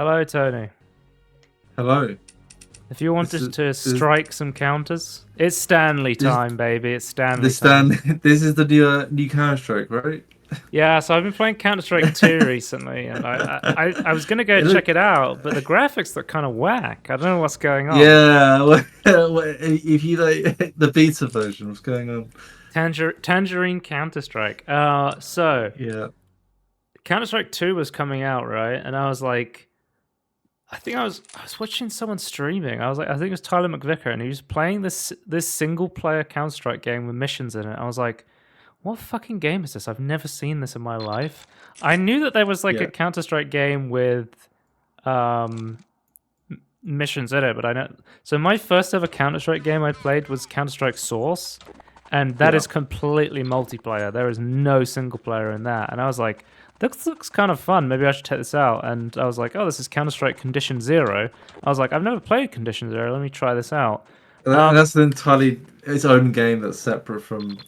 Hello, Tony. Hello. If you This wanted is to this strike some counters, it's Stanley this time, baby. It's Stanley this time. Stan. This is the new Counter Strike, right? Yeah, so I've been playing Counter Strike 2 recently, and I was gonna go It check look it out, but the graphics look kind of whack. I don't know what's going on. yeah. If you like the beta version, what's going on? Tangerine Counter Strike. So Yeah, Counter Strike 2 was coming out, right? And I was like, I was watching someone streaming. I was like, I think it was Tyler McVicker, and he was playing this single player Counter Strike game with missions in it. I was like, what fucking game is this? I've never seen this in my life. I knew that there was like a yeah, Counter Strike game with um, missions in it, but I know. So my first ever Counter Strike game I played was Counter Strike Source, and that yeah. is completely multiplayer. There is no single player in that. And I was like, this looks kind of fun. Maybe I should check this out. And I was like, oh, this is Counter Strike Condition Zero. I was like, I've never played Condition Zero. Let me try this out. And Um, that's an entirely its own game that's separate from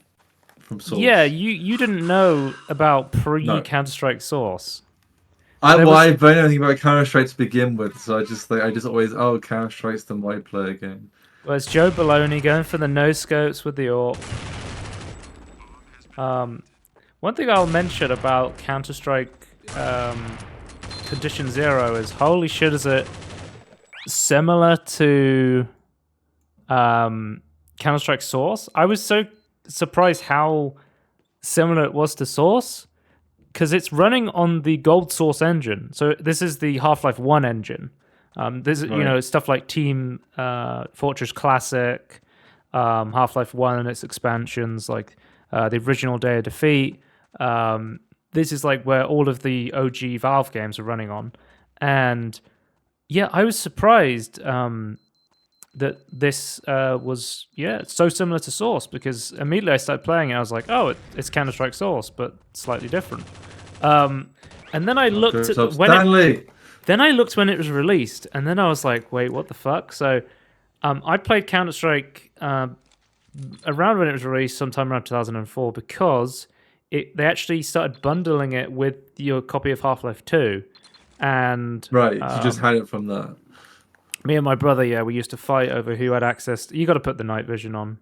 yeah, Source. you didn't know about pre No, Counter Strike Source. I There well, was I don't know anything about Counter Strike to begin with, so I just always Counter Strike's the multiplayer game. well, it's Joe Baloney going for the no scopes with the AWP. Um, One thing I'll mention about Counter Strike Condition Zero is holy shit, is it similar to Counter Strike Source? I was so surprised how similar it was to Source because it's running on the Gold Source engine. So this is the Half-Life 1 engine. This is, Right. stuff like Team Fortress Classic, Half-Life 1 and its expansions, like the original Day of Defeat. This is like where all of the OG Valve games are running on. And yeah, I was surprised that this was so similar to Source, because immediately I started playing it. I was like, oh, it's Counter Strike Source, but slightly different. And then I Oh, looked good at job, when it Stanley. then I looked when it was released, and then I was like, wait, what the fuck? So I played Counter Strike around when it was released, sometime around 2004, because they actually started bundling it with your copy of Half-Life 2. And Right, you just had it from that. me and my brother, yeah, we used to fight over who had access. You got to put the night vision on.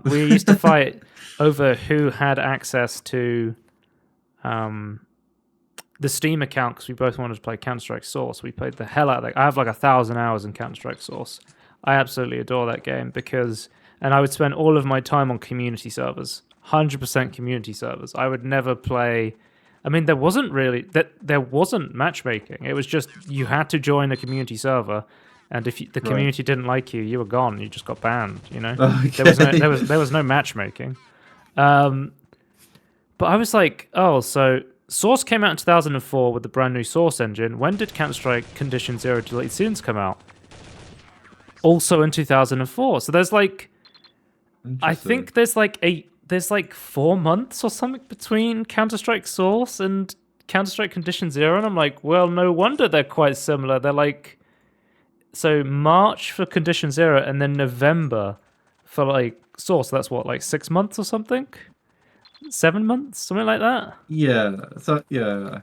We used to fight over who had access to the Steam account, because we both wanted to play Counter Strike Source. We played the hell out of that. I have like 1,000 hours in Counter Strike Source. I absolutely adore that game and I would spend all of my time on community servers, 100% community servers. I would never play. I mean, there wasn't matchmaking. It was just you had to join a community server, and if the Right. community didn't like you, you were gone. You just got banned. Okay. There was no matchmaking. But I was like, oh, so Source came out in 2004 with the brand new Source engine. When did Counter Strike Condition Zero Deleted Scenes come out? Also in 2004. So there's like, I Interesting. think there's like 4 months or something between Counter Strike Source and Counter Strike Condition Zero, and I'm like, well, no wonder they're quite similar. They're like, so March for Condition Zero, and then November for like Source. So that's what, like 6 months or something, 7 months, something like that. Yeah. So yeah.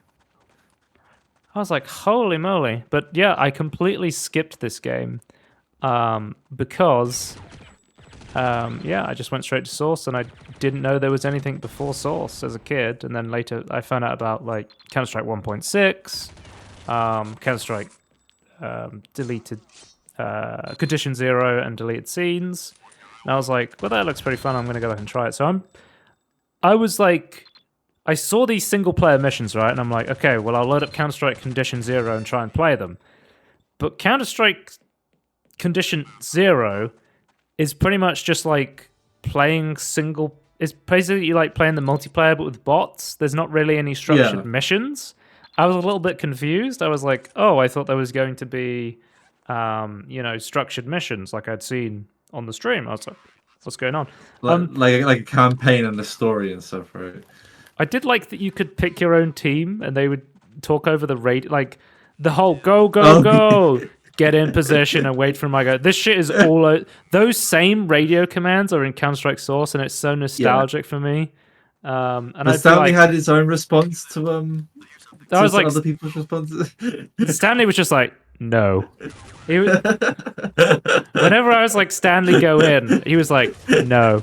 I was like, holy moly! But yeah, I completely skipped this game because I just went straight to Source, and I didn't know there was anything before Source as a kid. And then later I found out about like Counter Strike 1.6, Counter Strike deleted Condition Zero and deleted scenes. And I was like, well, that looks pretty fun. I'm going to go back and try it. So I was like, I saw these single player missions, right? And I'm like, okay, well, I'll load up Counter Strike Condition Zero and try and play them. But Counter Strike Condition Zero is pretty much just like playing single. It's basically like playing the multiplayer, but with bots. There's not really any structured Yeah. missions. I was a little bit confused. I was like, oh, I thought there was going to be, structured missions like I'd seen on the stream. I was like, what's going on? Like a campaign and a story and stuff, right? I did like that you could pick your own team, and they would talk over the radio, like the whole go, go, Oh, go, get in position and wait for my go. This shit is all those same radio commands are in Counter Strike Source, and it's so nostalgic for me. And but I'd be Stanley like, had his own response I was like, other people's responses. Stanley was just like, no. He was, whenever I was like, Stanley, go in, he was like, no.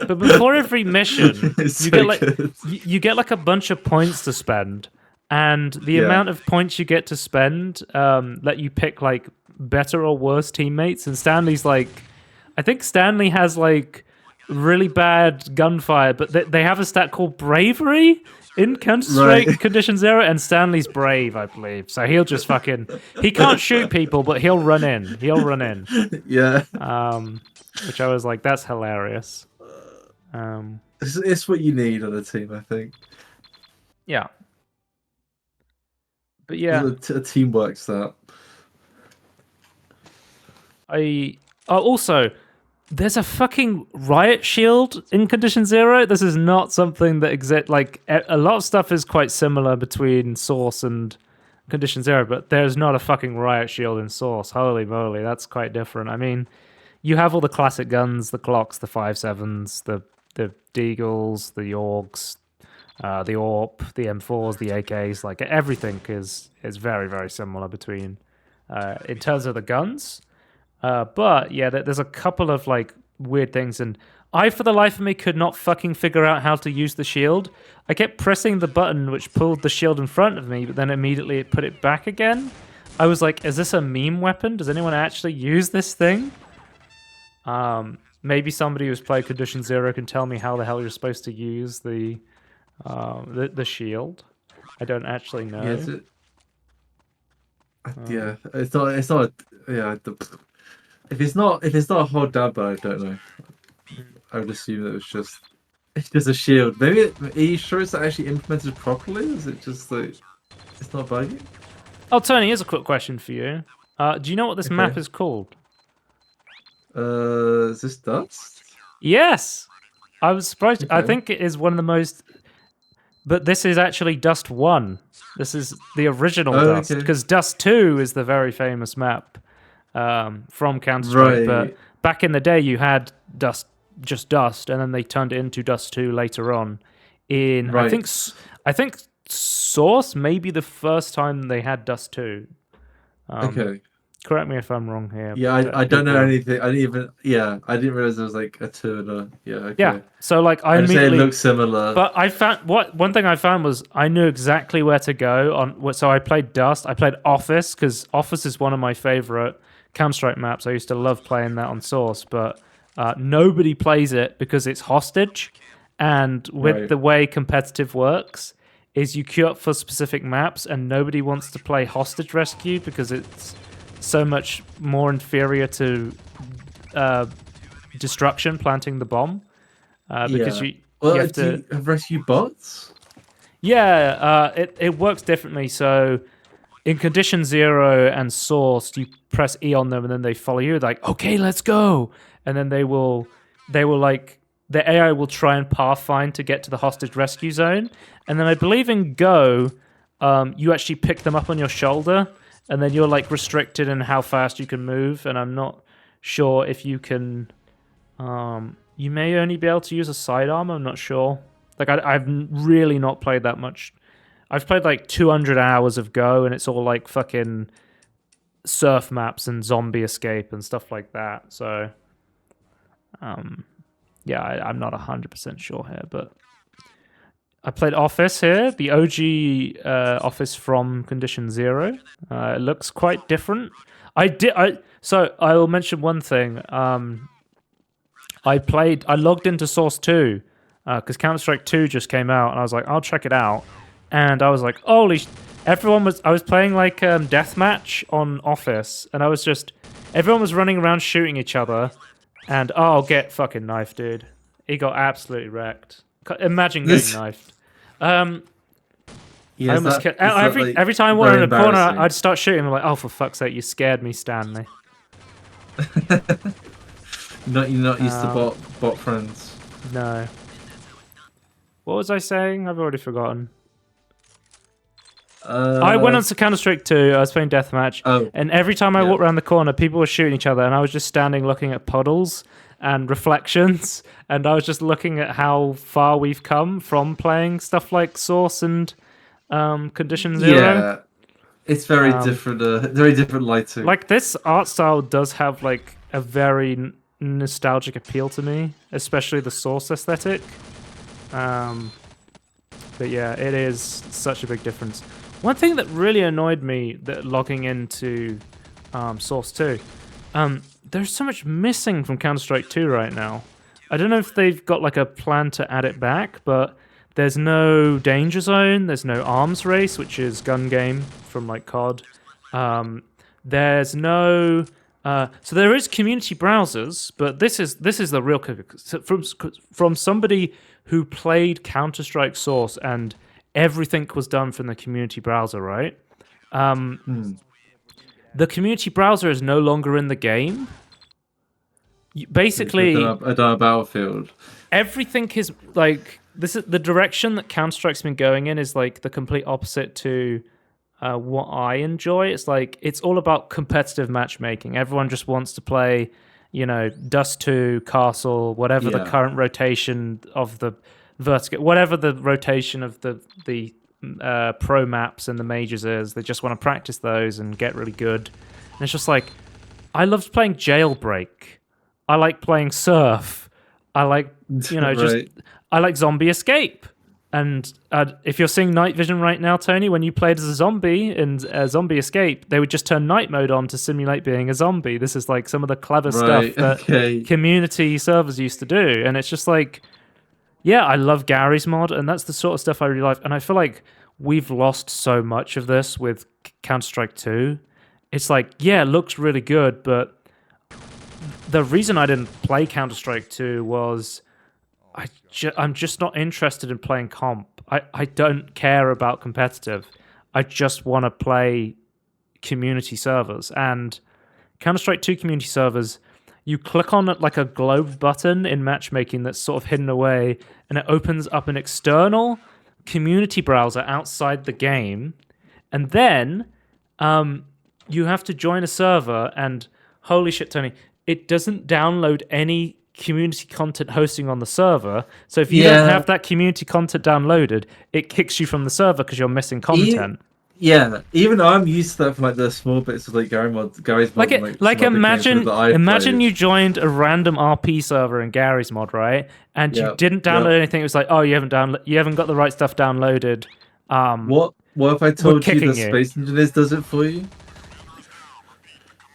But before every mission, It's you so get like good. you get like a bunch of points to spend, and the Yeah. amount of points you get to spend let you pick like better or worse teammates. And Stanley's like, I think Stanley has like really bad gunfire, but they have a stat called bravery in Counter-Strike Right. Condition Zero, and Stanley's brave, I believe. So he'll just fucking he can't shoot people, but he'll run in. He'll run in. Yeah. Which I was like, that's hilarious. It's what you need on a team, I think. Yeah. But yeah, A teamwork stat. also, there's a fucking riot shield in Condition Zero. This is not something that exists. Like, a lot of stuff is quite similar between Source and Condition Zero, but there's not a fucking riot shield in Source. Holy moly, that's quite different. I mean, you have all the classic guns, the Glocks, the 5.7s, the Deagles, the Yorks, the AWP, the M4s, the AKs. Like, everything is very, very similar between, in terms of the guns. But yeah, there's a couple of like weird things, and I, for the life of me, could not fucking figure out how to use the shield. I kept pressing the button which pulled the shield in front of me, but then immediately it put it back again. I was like, is this a meme weapon? Does anyone actually use this thing? Maybe somebody who's played Condition Zero can tell me how the hell you're supposed to use the shield. I don't actually know. Yeah, it's not. Yeah, if it's not a hot dabber, I don't know. I would assume that it's just a shield. Maybe are you sure it's actually implemented properly? Is it just like it's not buggy? Oh, Tony, here's a quick question for you. Do you know what this map is called? Is this Dust? Yes, I was surprised. Okay. I think it is one of the most. But this is actually Dust 1. This is the original Dust, because Dust 2 is the very famous map from Counter-Strike. Right. But back in the day, you had Dust, and then they turned it into Dust 2 later on. I think Source may be the first time they had Dust 2. Okay. Correct me if I'm wrong here. Yeah, I don't know anything. I didn't realize there was like a 2 and a okay. Yeah, so like I immediately say it looks similar. But I found one thing I found was I knew exactly where to go on. So I played Dust. I played Office because Office is one of my favorite Counter-Strike maps. I used to love playing that on Source, but nobody plays it because it's hostage. And with the way competitive works, is you queue up for specific maps, and nobody wants to play hostage rescue because it's so much more inferior to destruction, planting the bomb. Because you have to have rescue bots. Yeah, it works differently. So in Condition Zero and Source, you press E on them, and then they follow you. Like, okay, let's go, and then they will like the AI will try and pathfind to get to the hostage rescue zone, and then I believe in Go, you actually pick them up on your shoulder. And then you're like restricted in how fast you can move, and I'm not sure if you can. You may only be able to use a sidearm. I'm not sure. Like I've really not played that much. I've played like 200 hours of Go, and it's all like fucking surf maps and zombie escape and stuff like that. So, yeah, I'm not 100% sure here, but I played Office here, the OG Office from Condition Zero. It looks quite different. So I will mention one thing. I logged into Source 2 because Counter-Strike 2 just came out, and I was like, I'll check it out. And I was like, I was playing like deathmatch on Office, and everyone was running around shooting each other, and I'll get fucking knifed, dude. He got absolutely wrecked. Imagine getting knifed. Every time I went in a corner, I'd start shooting. I'm like, oh, for fuck's sake, you scared me, Stanley. You're not used to bot friends. No. What was I saying? I've already forgotten. I went on to Counter-Strike 2. I was playing Deathmatch. And every time I walked around the corner, people were shooting each other, and I was just standing looking at puddles and reflections, and I was just looking at how far we've come from playing stuff like Source and Condition Zero. Yeah, it's very Um, different. Very different lighting. like this art style does have like a very nostalgic appeal to me, especially the Source aesthetic. Um, but yeah, it is such a big difference. One thing that really annoyed me that logging into Source 2, there's so much missing from Counter-Strike 2 right now. I don't know if they've got like a plan to add it back, but there's no danger zone, there's no arms race, which is gun game from like COD. There's no so there is community browsers, but this is the real from somebody who played Counter-Strike Source and everything was done from the community browser, right? The community browser is no longer in the game. Basically, I done a Battlefield. everything is like this is the direction that Counter-Strike's been going in is like the complete opposite to what I enjoy. It's like it's all about competitive matchmaking. Everyone just wants to play, Dust 2, Castle, whatever the Yeah. current rotation of the vertical, whatever the rotation of the pro maps and the majors is. They just want to practice those and get really good. And it's just like I loved playing Jailbreak. I like playing Surf. I like Right. I like Zombie Escape. And if you're seeing Night Vision right now, Tony, when you played as a zombie in Zombie Escape, they would just turn night mode on to simulate being a zombie. This is like some of the clever stuff that community servers used to do. And it's just like, yeah, I love Gary's mod, and that's the sort of stuff I really like. And I feel like we've lost so much of this with Counter-Strike 2. It's like, yeah, it looks really good, but the reason I didn't play Counter-Strike 2 was I'm just not interested in playing comp. I don't care about competitive. I just want to play community servers. And Counter-Strike 2 community servers, you click on like a globe button in matchmaking that's sort of hidden away, and it opens up an external community browser outside the game. And then you have to join a server, and holy shit, Tony, it doesn't download any community content hosting on the server. So if you don't have that community content downloaded, it kicks you from the server because you're missing content. Even I'm used to that from like the small bits of like Gary's mod. Like imagine you joined a random RP server in Gary's mod, right? And you didn't download anything. It was like, oh, you haven't got the right stuff downloaded. What if I told you that Space Engineers does it for you?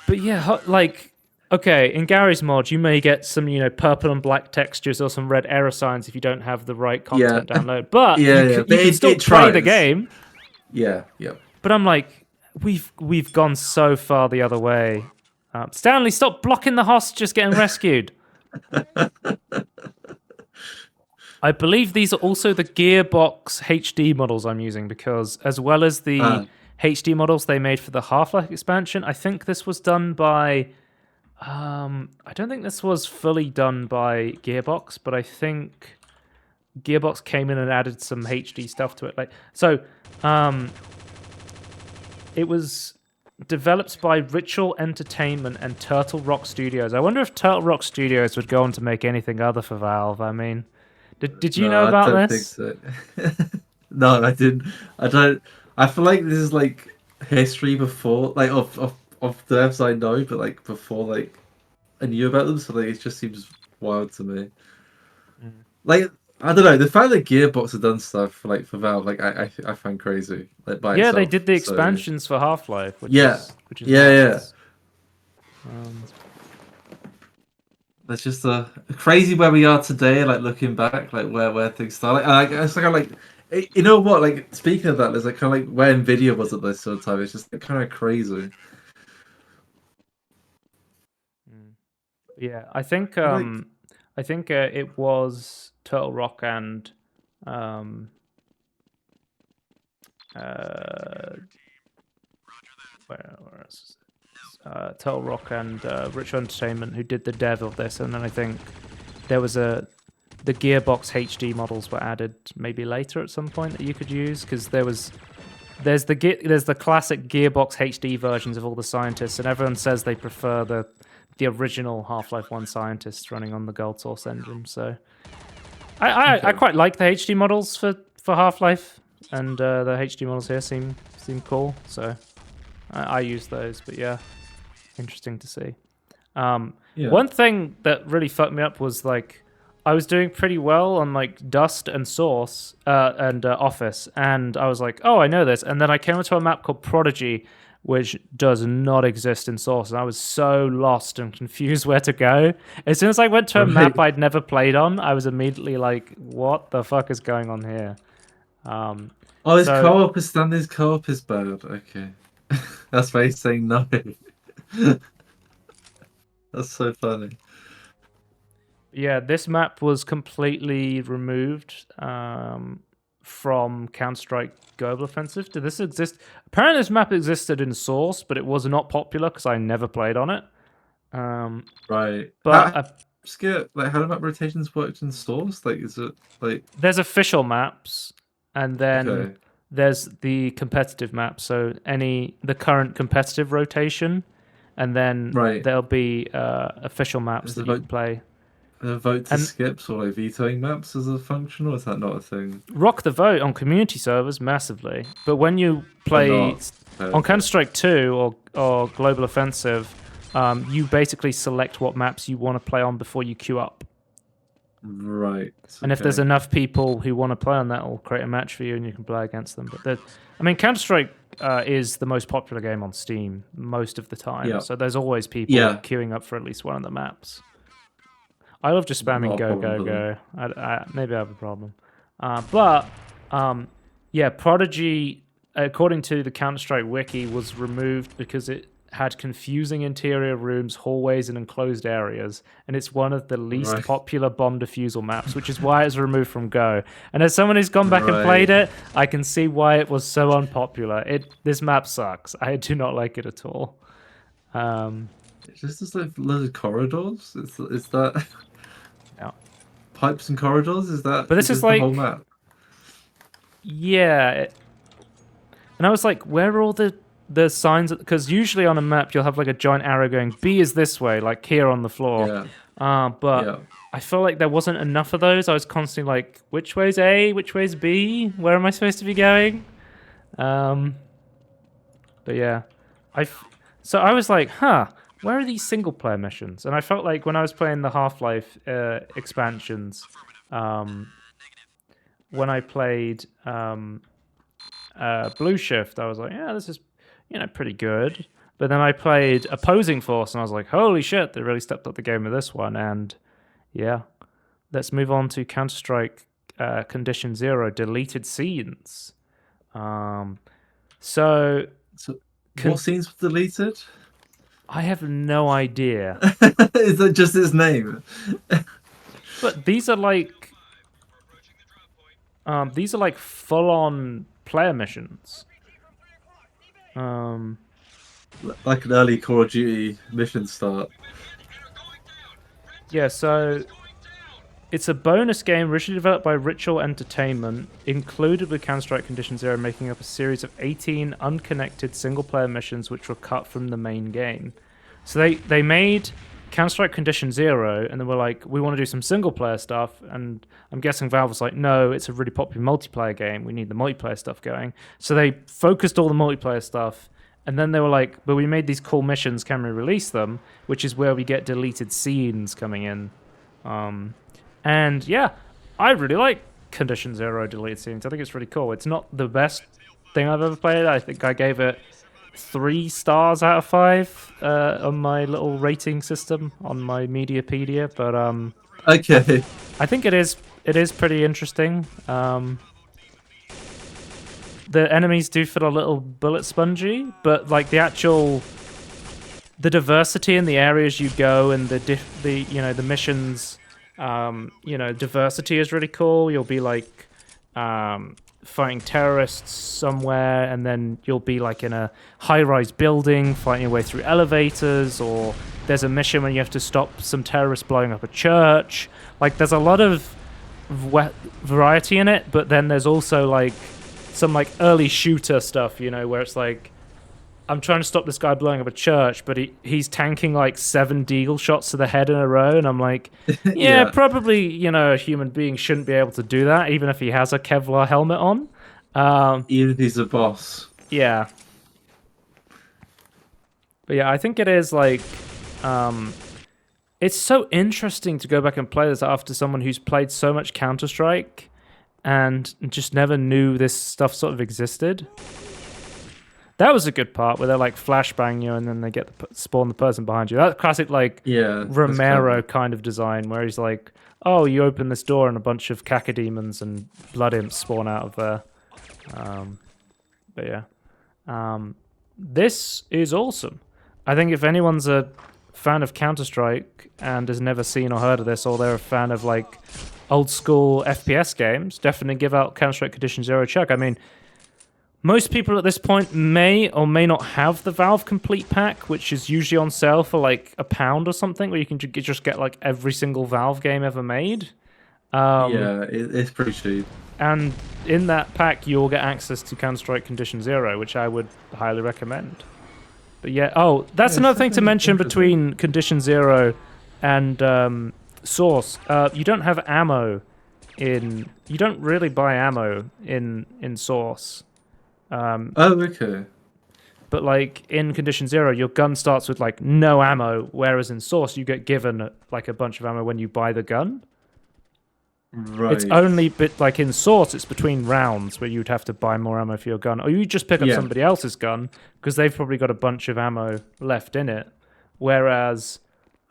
But yeah, like, okay, in Gary's mod, you may get some, purple and black textures or some red error signs if you don't have the right content downloaded. But you can still play the game. Yeah. But I'm like, we've gone so far the other way. Stanley, stop blocking the hostages getting rescued. I believe these are also the Gearbox HD models I'm using, because as well as the HD models they made for the Half-Life expansion, I think this was done by... I don't think this was fully done by Gearbox, but I think Gearbox came in and added some HD stuff to it. It was developed by Ritual Entertainment and Turtle Rock Studios. I wonder if Turtle Rock Studios would go on to make anything other for Valve. I mean, did you know about this? I don't think so. No, I didn't. I don't. I feel like this is like history before, like of the devs I know, but like before, like I knew about them, so like it just seems wild to me. Like I don't know, the fact that Gearbox have done stuff for Valve, like I find crazy. Like by itself, they did the expansions for Half-Life. Which is nice. That's just crazy where we are today. Like looking back, like where things started. It's like you know what? Like speaking of that, there's like kind of like where Nvidia was at this sort of time. It's just kind of crazy. Yeah, I think it was Turtle Rock and where else? Turtle Rock and Ritual Entertainment who did the dev of this, and then I think there was the Gearbox HD models were added maybe later at some point that you could use, because there's the classic Gearbox HD versions of all the scientists, and everyone says they prefer the original Half-Life 1 scientists running on the Gold Source engine. So I quite like the HD models for Half-Life. and the HD models here seem cool. So I use those, but yeah, interesting to see. Yeah. One thing that really fucked me up was like I was doing pretty well on like Dust and Source and Office, and I was like, oh, I know this. And then I came into a map called Prodigy, which does not exist in Source, and I was so lost and confused where to go. As soon as I went to a map I'd never played on, I was immediately like, what the fuck is going on here? Oh, his co-op is Stanley's co-op is bad. Okay. That's why he's saying no. That's so funny. Yeah, this map was completely removed from Counter-Strike Global Offensive. Did this exist? Apparently this map existed in Source, but it was not popular because I never played on it. Right. But Skip, like how do map rotations worked in Source? Like, is it like there's official maps, and then there's the competitive map. So the current competitive rotation, and then there'll be official maps that you can play. Vote to skips or like vetoing maps as a function, or is that not a thing? Rock the vote on community servers massively, but when you play on Counter-Strike 2 or Global Offensive, you basically select what maps you want to play on before you queue up. Right. And if there's enough people who want to play on that, it'll create a match for you and you can play against them. But I mean, Counter-Strike is the most popular game on Steam most of the time, so there's always people queuing up for at least one of the maps. I love just spamming go. Maybe I have a problem. Yeah, Prodigy, according to the Counter-Strike wiki, was removed because it had confusing interior rooms, hallways, and enclosed areas, and it's one of the least popular bomb defusal maps, which is why it's removed from Go. And as someone who's gone back and played it, I can see why it was so unpopular. This map sucks. I do not like it at all. It's just like loads of corridors. Is that... Yeah. Pipes and corridors? Is that? But this is like the whole map. Yeah. And I was like, where are all the signs? Because usually on a map you'll have like a giant arrow going B is this way, like here on the floor. But I felt like there wasn't enough of those. I was constantly like, which way's A? Which way's B? Where am I supposed to be going? But yeah, so I was like, where are these single-player missions? And I felt like when I was playing the Half-Life expansions, when I played Blue Shift, I was like, yeah, this is, pretty good. But then I played Opposing Force, and I was like, holy shit, they really stepped up the game with this one. And yeah, let's move on to Counter-Strike Condition Zero, Deleted Scenes. So what scenes were deleted? I have no idea. Is that just his name? But these are like full-on player missions. Like an early Call of Duty mission start. Yeah, so it's a bonus game originally developed by Ritual Entertainment, included with Counter-Strike Condition Zero, making up a series of 18 unconnected single-player missions which were cut from the main game. So they made Counter-Strike Condition Zero, and they were like, we want to do some single-player stuff, and I'm guessing Valve was like, no, it's a really popular multiplayer game, we need the multiplayer stuff going. So they focused all the multiplayer stuff, and then they were like, but we made these cool missions, can we release them? Which is where we get deleted scenes coming in. And yeah, I really like Condition Zero deleted scenes. I think it's really cool. It's not the best thing I've ever played. I think I gave it 3 stars out of 5 on my little rating system on my Mediapedia. But okay, I think it is pretty interesting. The enemies do feel a little bullet spongy, but like the diversity in the areas you go and the missions. Diversity is really cool. You'll be like fighting terrorists somewhere, and then you'll be like in a high-rise building fighting your way through elevators, or there's a mission where you have to stop some terrorists blowing up a church. Like, there's a lot of variety in it, but then there's also like some like early shooter stuff, where it's like, I'm trying to stop this guy blowing up a church, but he's tanking like 7 deagle shots to the head in a row, and I'm like, yeah, probably, a human being shouldn't be able to do that, even if he has a Kevlar helmet on. Even if he's a boss. Yeah, but yeah, I think it is like, it's so interesting to go back and play this after someone who's played so much Counter Strike and just never knew this stuff sort of existed. That was a good part where they like flashbang you and then they get spawn the person behind you. That's classic like Yeah, that's Romero clever. kind of design where he's like, oh, you open this door and a bunch of cacodemons and blood imps spawn out of there. But yeah, this is awesome. I think if anyone's a fan of Counter Strike and has never seen or heard of this, or they're a fan of like old school FPS games, definitely give out Counter Strike Condition Zero a check. I mean, most people at this point may or may not have the Valve Complete Pack, which is usually on sale for like £1 or something, where you can just get like every single Valve game ever made. Yeah, it's pretty cheap. And in that pack, you'll get access to Counter-Strike Condition Zero, which I would highly recommend. But yeah, oh, that's Yeah, another thing to mention interesting. between Condition Zero and Source. You don't have ammo in... You don't really buy ammo in Source. Oh, okay. But like in Condition Zero, your gun starts with like no ammo, whereas in Source, you get given like a bunch of ammo when you buy the gun. Right. It's only bit like in Source, it's between rounds where you'd have to buy more ammo for your gun, or you just pick up somebody else's gun because they've probably got a bunch of ammo left in it. Whereas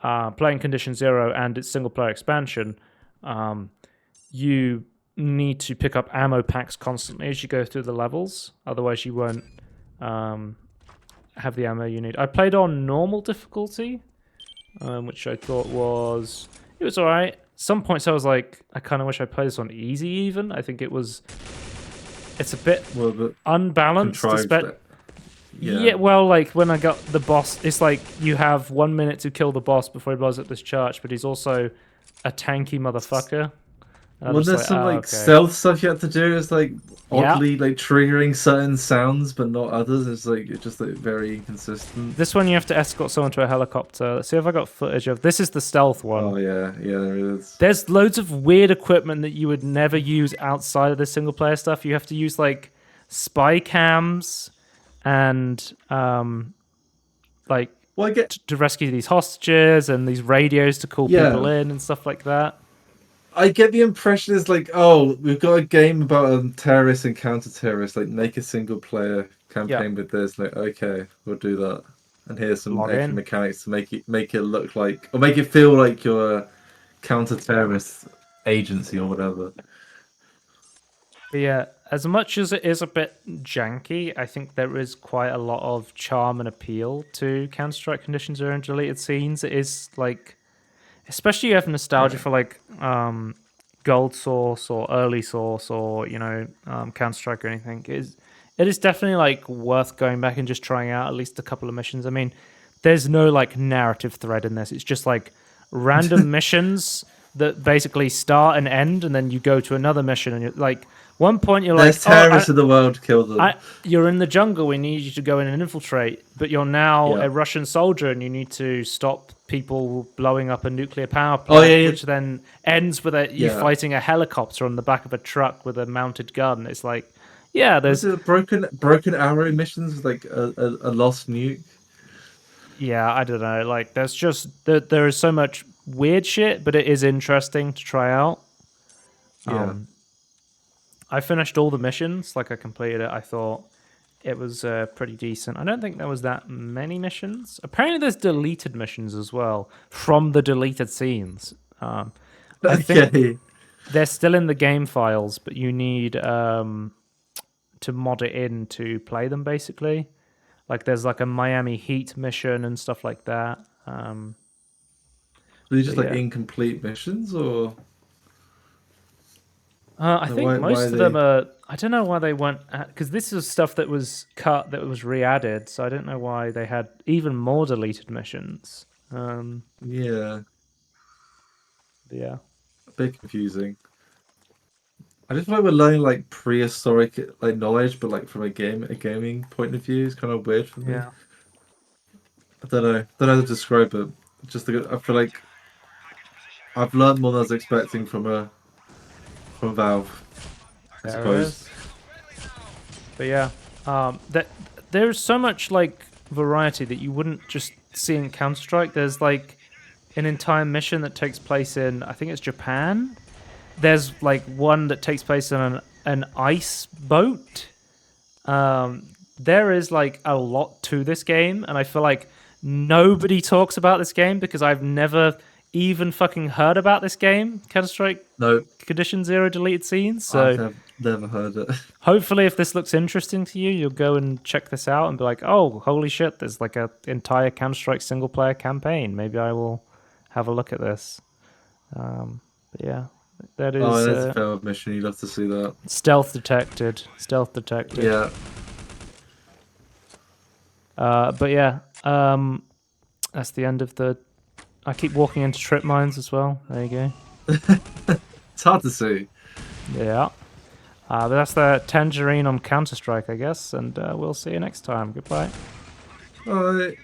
playing Condition Zero and its single player expansion, you need to pick up ammo packs constantly as you go through the levels. Otherwise, you won't have the ammo you need. I played on normal difficulty, which I thought it was alright. Some points I was like, I kind of wish I played this on easy even. I think it's a bit unbalanced. Yeah, well, like when I got the boss, it's like you have 1 minute to kill the boss before he blows up this church, but he's also a tanky motherfucker. Well, there's some stealth stuff you have to do. It's like oddly like triggering certain sounds, but not others. It's just like very inconsistent. This one you have to escort someone to a helicopter. Let's see if I got footage of. This is the stealth one. Oh yeah, there it is. There's loads of weird equipment that you would never use outside of the single player stuff. You have to use like spy cams and like to rescue these hostages and these radios to call people in and stuff like that. I get the impression it's like, oh, we've got a game about terrorists and counter-terrorists, like make a single player campaign with this. Like, okay, we'll do that. And here's some extra mechanics to make it look like, or make it feel like you're a counter-terrorist agency or whatever. But yeah, as much as it is a bit janky, I think there is quite a lot of charm and appeal to Counter-Strike Condition Zero and deleted scenes. It is like, especially you have nostalgia for like Gold Source or Early Source or Counter-Strike or anything. It is definitely like worth going back and just trying out at least a couple of missions. I mean, there's no like narrative thread in this. It's just like random missions that basically start and end, and then you go to another mission, and you're like, one point you're there's like, terrorists in the world, kill them. You're in the jungle, we need you to go in and infiltrate, but you're now a Russian soldier and you need to stop people blowing up a nuclear power plant, which then ends with you fighting a helicopter on the back of a truck with a mounted gun. It's like, there's broken arrow missions, like a lost nuke. Yeah, I don't know. Like, there's just there is so much weird shit, but it is interesting to try out. I finished all the missions. Like, I completed it. I thought it was pretty decent. I don't think there was that many missions. Apparently, there's deleted missions as well from the deleted scenes. I think they're still in the game files, but you need to mod it in to play them, basically. Like, there's like a Miami Heat mission and stuff like that. Are they just like incomplete missions, or? I think most of them are. I don't know why they weren't, because this is stuff that was cut, that was re-added. So I don't know why they had even more deleted missions. Yeah. A bit confusing. I just feel like we're learning like prehistoric like knowledge, but like from a gaming point of view, it's kind of weird for me. Yeah. I don't know how to describe it. I feel like I've learned more than I was expecting from Valve, I suppose. But yeah, that there's so much like variety that you wouldn't just see in Counter-Strike. There's like an entire mission that takes place in, I think it's Japan. There's like one that takes place on an ice boat. There is like a lot to this game, and I feel like nobody talks about this game because I've never even fucking heard about this game, Counter-Strike No, Condition Zero deleted scenes. I've So never heard it. hopefully, if this looks interesting to you, you'll go and check this out and be like, "Oh, holy shit! There's like an entire Counter-Strike single-player campaign. Maybe I will have a look at this." But yeah, that Oh, is there's a failed mission. You'd have to see that. stealth detected. Stealth detected. Yeah. But yeah, that's the end of the. I keep walking into trip mines as well. There you go. It's hard to see. Yeah. But that's the Tangerine on Counter-Strike, I guess, and we'll see you next time. Goodbye. Alright.